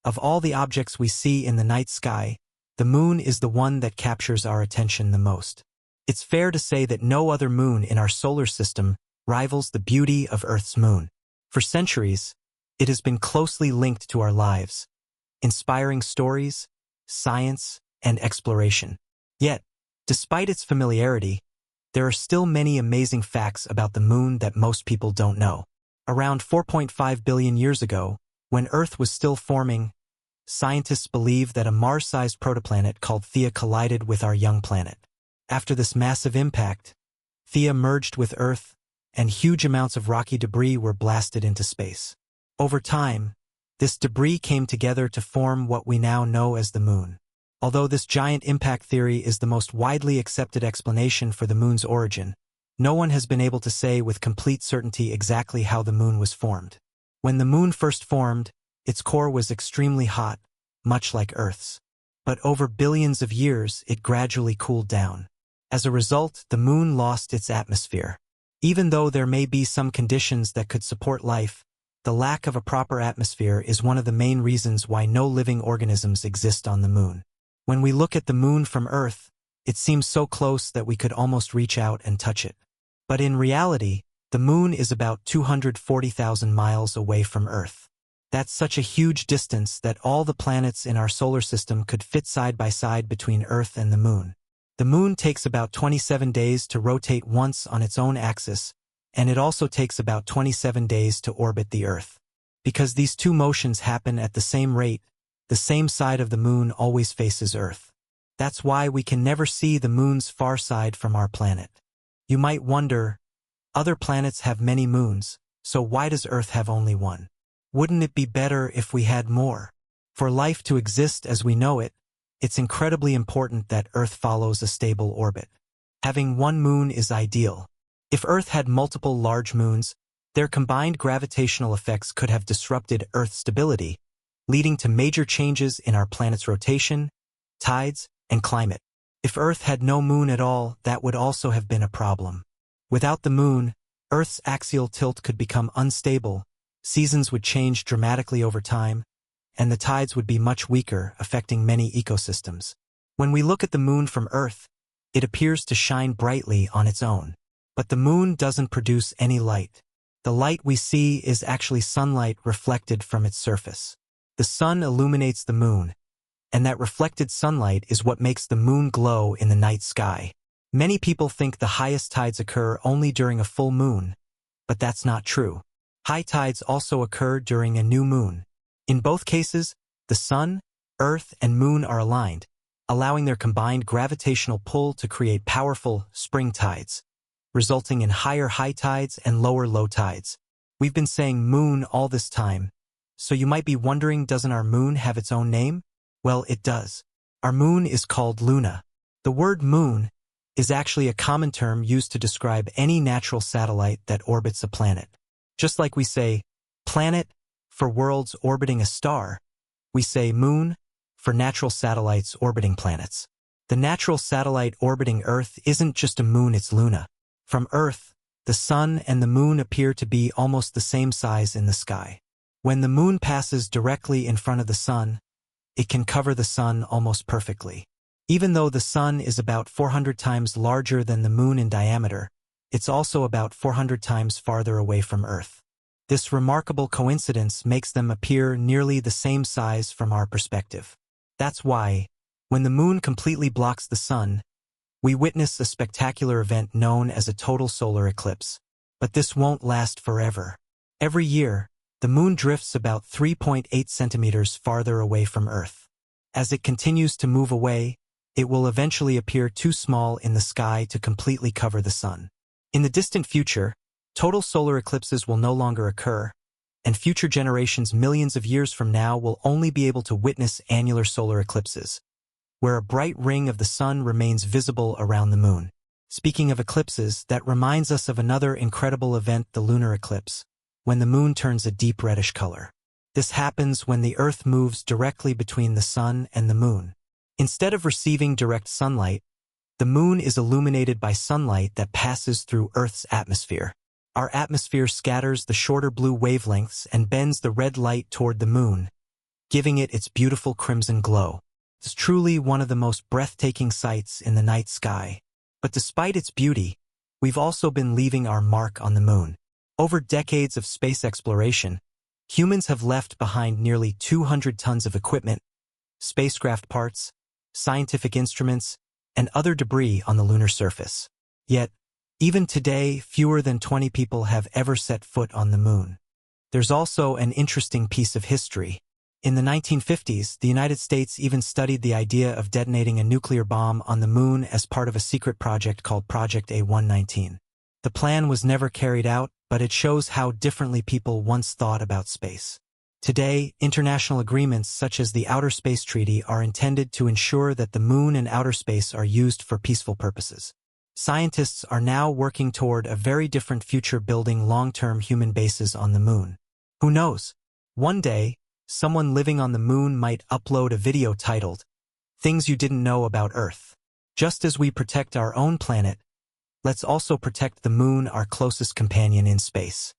Of all the objects we see in the night sky, the moon is the one that captures our attention the most. It's fair to say that no other moon in our solar system rivals the beauty of Earth's moon. For centuries, it has been closely linked to our lives, inspiring stories, science, and exploration. Yet, despite its familiarity, there are still many amazing facts about the moon that most people don't know. Around 4.5 billion years ago, when Earth was still forming, scientists believe that a Mars-sized protoplanet called Theia collided with our young planet. After this massive impact, Theia merged with Earth, and huge amounts of rocky debris were blasted into space. Over time, this debris came together to form what we now know as the moon. Although this giant impact theory is the most widely accepted explanation for the moon's origin, no one has been able to say with complete certainty exactly how the moon was formed. When the moon first formed, its core was extremely hot, much like Earth's. But over billions of years, it gradually cooled down. As a result, the moon lost its atmosphere. Even though there may be some conditions that could support life, the lack of a proper atmosphere is one of the main reasons why no living organisms exist on the moon. When we look at the moon from Earth, it seems so close that we could almost reach out and touch it. But in reality, the moon is about 240,000 miles away from Earth. That's such a huge distance that all the planets in our solar system could fit side by side between Earth and the moon. The moon takes about 27 days to rotate once on its own axis, and it also takes about 27 days to orbit the Earth. Because these two motions happen at the same rate, the same side of the moon always faces Earth. That's why we can never see the moon's far side from our planet. You might wonder, other planets have many moons, so why does Earth have only one? Wouldn't it be better if we had more? For life to exist as we know it, it's incredibly important that Earth follows a stable orbit. Having one moon is ideal. If Earth had multiple large moons, their combined gravitational effects could have disrupted Earth's stability, leading to major changes in our planet's rotation, tides, and climate. If Earth had no moon at all, that would also have been a problem. Without the moon, Earth's axial tilt could become unstable, seasons would change dramatically over time, and the tides would be much weaker, affecting many ecosystems. When we look at the moon from Earth, it appears to shine brightly on its own. But the moon doesn't produce any light. The light we see is actually sunlight reflected from its surface. The sun illuminates the moon, and that reflected sunlight is what makes the moon glow in the night sky. Many people think the highest tides occur only during a full moon, but that's not true. High tides also occur during a new moon. In both cases, the sun, Earth, and moon are aligned, allowing their combined gravitational pull to create powerful spring tides, resulting in higher high tides and lower low tides. We've been saying moon all this time, so you might be wondering, doesn't our moon have its own name? Well, it does. Our moon is called Luna. The word moon is actually a common term used to describe any natural satellite that orbits a planet. Just like we say planet for worlds orbiting a star, we say moon for natural satellites orbiting planets. The natural satellite orbiting Earth isn't just a moon, it's Luna. From Earth, the sun and the moon appear to be almost the same size in the sky. When the moon passes directly in front of the sun, it can cover the sun almost perfectly. Even though the sun is about 400 times larger than the moon in diameter, it's also about 400 times farther away from Earth. This remarkable coincidence makes them appear nearly the same size from our perspective. That's why, when the moon completely blocks the sun, we witness a spectacular event known as a total solar eclipse. But this won't last forever. Every year, the moon drifts about 3.8 centimeters farther away from Earth. As it continues to move away, it will eventually appear too small in the sky to completely cover the sun. In the distant future, total solar eclipses will no longer occur, and future generations millions of years from now will only be able to witness annular solar eclipses, where a bright ring of the sun remains visible around the moon. Speaking of eclipses, that reminds us of another incredible event, the lunar eclipse, when the moon turns a deep reddish color. This happens when the Earth moves directly between the sun and the moon. Instead of receiving direct sunlight, the moon is illuminated by sunlight that passes through Earth's atmosphere. Our atmosphere scatters the shorter blue wavelengths and bends the red light toward the moon, giving it its beautiful crimson glow. It's truly one of the most breathtaking sights in the night sky. But despite its beauty, we've also been leaving our mark on the moon. Over decades of space exploration, humans have left behind nearly 200 tons of equipment, spacecraft parts, scientific instruments, and other debris on the lunar surface. Yet, even today, fewer than 20 people have ever set foot on the moon. There's also an interesting piece of history. In the 1950s, the United States even studied the idea of detonating a nuclear bomb on the moon as part of a secret project called Project A119. The plan was never carried out, but it shows how differently people once thought about space. Today, international agreements such as the Outer Space Treaty are intended to ensure that the moon and outer space are used for peaceful purposes. Scientists are now working toward a very different future, building long-term human bases on the moon. Who knows? One day, someone living on the moon might upload a video titled, "Things You Didn't Know About Earth." Just as we protect our own planet, let's also protect the moon, our closest companion in space.